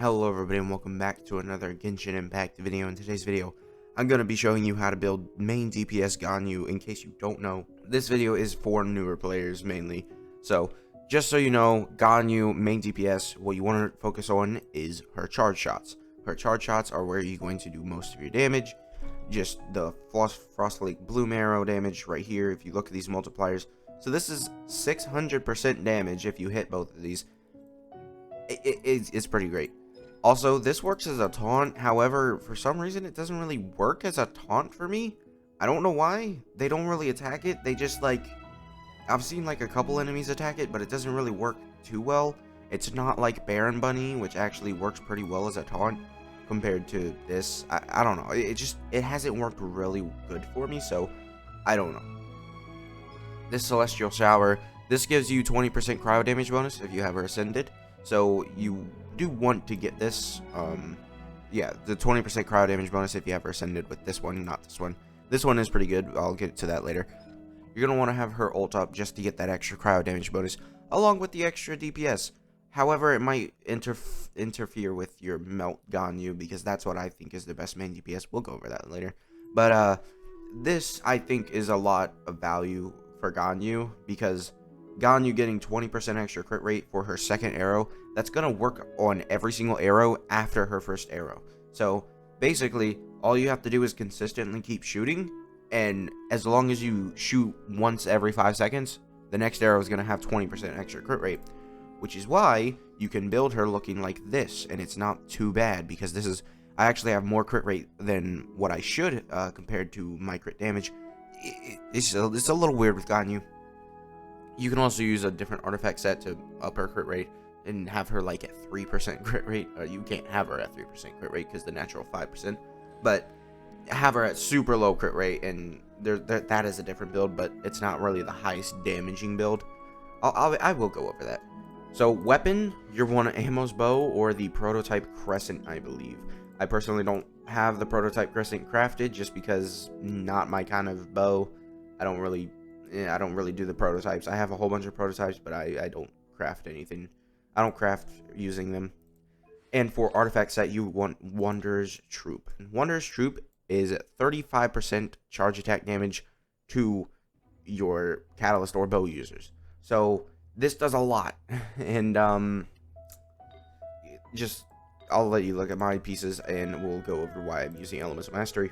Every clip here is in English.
Hello everybody and welcome back to another Genshin Impact video. In today's video, I'm going to be showing you how to build main DPS Ganyu. In case you don't know, this video is for newer players mainly. So, just so you know, Ganyu, main DPS, what you want to focus on is her charge shots. Her charge shots are where you're going to do most of your damage. Just the Frost Lake Bloom Arrow damage right here if you look at these multipliers. So this is 600% damage if you hit both of these. It's pretty great. Also, this works as a taunt, however, for some reason it doesn't really work as a taunt for me. I don't know why. They don't really attack it, they just I've seen a couple enemies attack it, but it doesn't really work too well. It's not like Baron Bunny, which actually works pretty well as a taunt compared to this. I don't know, it hasn't worked really good for me, so I don't know. This Celestial Shower, this gives you 20% cryo damage bonus if you have her ascended. So you do want to get this, yeah, the 20% cryo damage bonus if you have her ascended with this one, not this one. This one is pretty good, I'll get to that later. You're going to want to have her ult up just to get that extra cryo damage bonus, along with the extra DPS. However, it might interfere with your Melt Ganyu, because that's what I think is the best main DPS. We'll go over that later. But, this, I think, is a lot of value for Ganyu, because Ganyu getting 20% extra crit rate for her second arrow, that's going to work on every single arrow after her first arrow. So basically, all you have to do is consistently keep shooting, and as long as you shoot once every 5 seconds, the next arrow is going to have 20% extra crit rate, which is why you can build her looking like this, and it's not too bad, because this is, I actually have more crit rate than what I should compared to my crit damage. It's a little weird with Ganyu. You can also use a different artifact set to up her crit rate and have her at 3% crit rate. You can't have her at 3% crit rate because the natural 5%. But have her at super low crit rate, and that is a different build, but it's not really the highest damaging build. I will go over that. So weapon, you're one Ammo's bow or the prototype crescent, I believe. I personally don't have the prototype crescent crafted just because not my kind of bow. I don't really do the prototypes. I have a whole bunch of prototypes, but I don't craft anything. I don't craft using them. And for artifact set, you want Wanderer's Troop. And Wanderer's Troop is 35% charge attack damage to your Catalyst or bow users. So this does a lot. And I'll let you look at my pieces, and we'll go over why I'm using Elements of Mastery.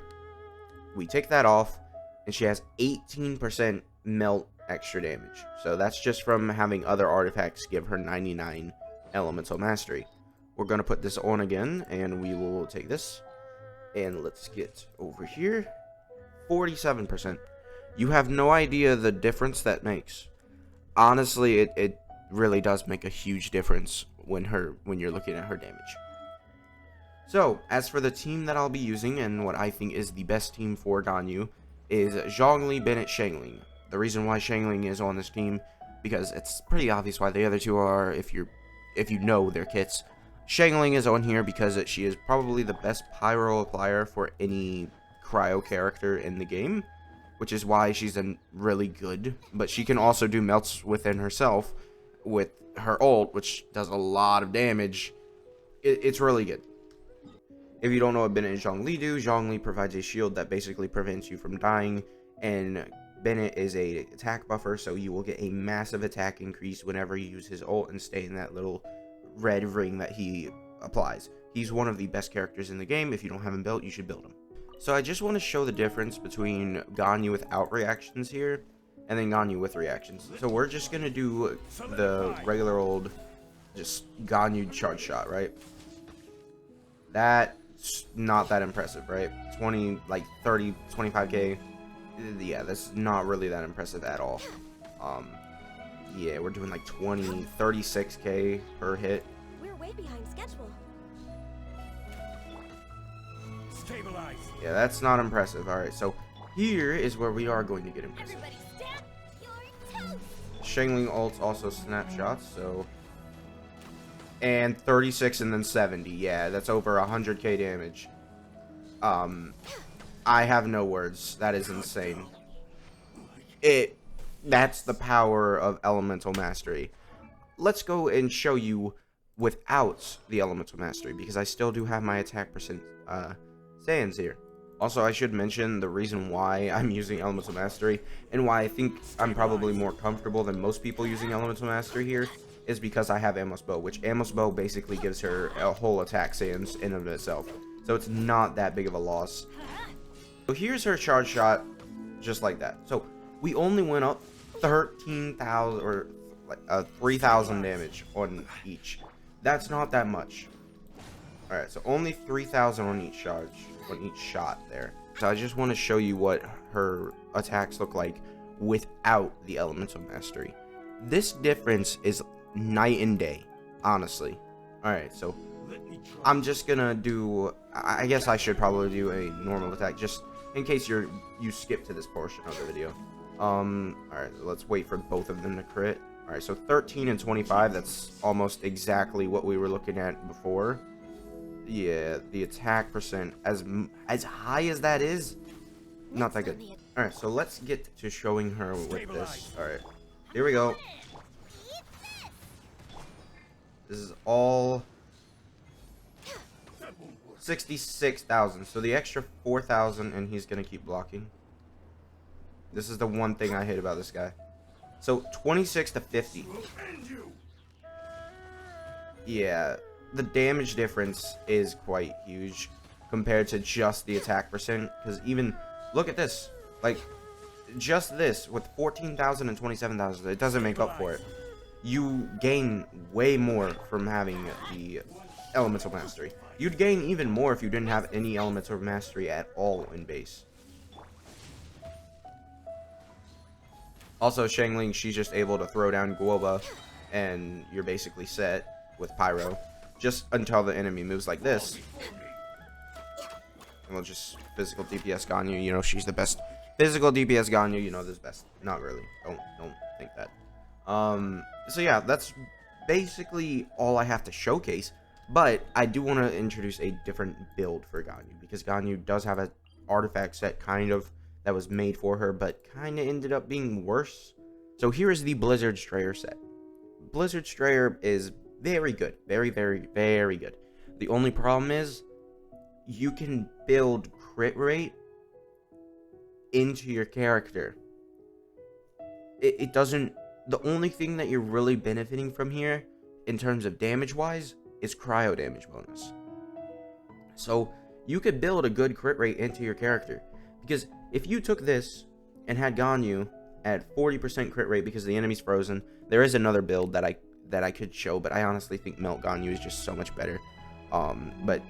We take that off, and she has 18% melt extra damage. So that's just from having other artifacts give her 99 elemental mastery. We're going to put this on again, and we will take this, and let's get over here. 47%. You have no idea the difference that makes. Honestly, it really does make a huge difference when you're looking at her damage. So, as for the team that I'll be using, and what I think is the best team for Ganyu, is Zhongli, Bennett, Shangling. The reason why Shangling is on this team, because it's pretty obvious why the other two are, if you know their kits. Shangling is on here because she is probably the best pyro applier for any cryo character in the game, which is why she's really good. But she can also do melts within herself with her ult, which does a lot of damage. It's really good. If you don't know what Bennett and Zhongli do, Zhongli provides a shield that basically prevents you from dying, and Bennett is a attack buffer, so you will get a massive attack increase whenever you use his ult and stay in that little red ring that he applies. He's one of the best characters in the game. If you don't have him built, you should build him. So I just want to show the difference between Ganyu without reactions here, and then Ganyu with reactions. So we're just going to do the regular old, just Ganyu charge shot, right? That's not that impressive, right? 30, 25k. Yeah, that's not really that impressive at all. Yeah, we're doing 36k per hit. We're way behind schedule. Stabilize. Yeah, that's not impressive. All right, so here is where we are going to get impressive. Everybody stand your toes. Shangling ults also snapshots, so, and 36 and then 70. Yeah, that's over 100k damage. I have no words. That is insane. That's the power of elemental mastery. let's go and show you without the elemental mastery, because I still do have my attack percent stands here. Also, I should mention the reason why I'm using elemental mastery and why I think I'm probably more comfortable than most people using elemental mastery here is because I have Amos bow, which Amos bow basically gives her a whole attack sans in and of itself, so it's not that big of a loss. So here's her charge shot, just like that. So we only went up 13,000 or 3,000 damage on each. That's not that much. Alright, so only 3,000 on each charge, on each shot there. So I just want to show you what her attacks look like without the elemental mastery. This difference is night and day, honestly. Alright, so I'm just gonna do, I guess I should probably do a normal attack just in case you skip to this portion of the video. Alright, let's wait for both of them to crit. Alright, so 13 and 25, that's almost exactly what we were looking at before. Yeah, the attack percent, as high as that is, not that good. Alright, so let's get to showing her with this. Alright, here we go. This is all 66,000, so the extra 4,000, and he's gonna keep blocking. This is the one thing I hate about this guy. So 26 to 50. Yeah, the damage difference is quite huge compared to just the attack percent, because even look at this, like just this with 14,000 and 27,000, it doesn't make up for it. You gain way more from having the elemental mastery. You'd gain even more if you didn't have any elemental mastery at all in base. Also, Xiangling, she's just able to throw down Guoba, and you're basically set with Pyro, just until the enemy moves like this. And we'll just physical DPS Ganyu, you know, she's the best physical DPS Ganyu, you know, this best. Not really. Don't think that. So yeah, that's basically all I have to showcase, but I do want to introduce a different build for Ganyu, because Ganyu does have an artifact set kind of that was made for her, but kind of ended up being worse. So here is the Blizzard Strayer set. Blizzard Strayer is very good, very good. The only problem is you can build crit rate into your character. It doesn't, the only thing that you're really benefiting from here in terms of damage wise is cryo damage bonus. So you could build a good crit rate into your character, because if you took this and had Ganyu at 40% crit rate because the enemy's frozen, there is another build that I could show, but I honestly think Melt Ganyu is just so much better. But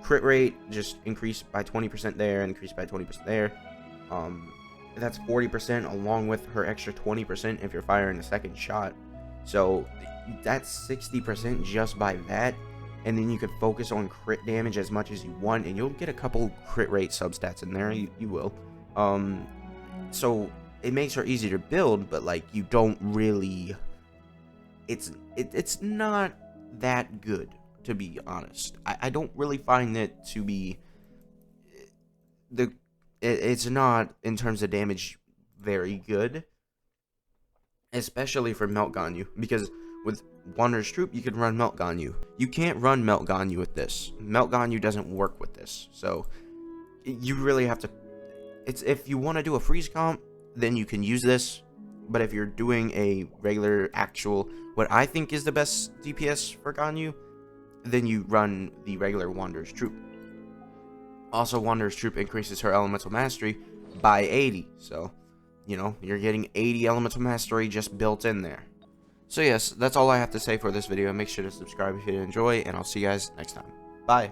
crit rate just increased by 20% there, increased by 20% there. That's 40% along with her extra 20% if you're firing a second shot. So that's 60% just by that. And then you could focus on crit damage as much as you want, and you'll get a couple crit rate substats in there. You will. So it makes her easy to build, but like you don't really. It's not that good, to be honest. I don't really find it to be it's not in terms of damage very good, especially for Melt Ganyu, because with Wanderer's Troop you can run Melt Ganyu. You can't run Melt Ganyu with this. Melt Ganyu doesn't work with this, so you really have to. It's if you want to do a freeze comp, then you can use this. But if you're doing a regular actual, what I think is the best DPS for Ganyu, then you run the regular Wanderer's Troop. Also, Wanderer's Troop increases her elemental mastery by 80, so you know you're getting 80 elemental mastery just built in there. So yes, that's all I have to say for this video. Make sure to subscribe if you enjoy, and I'll see you guys next time. Bye.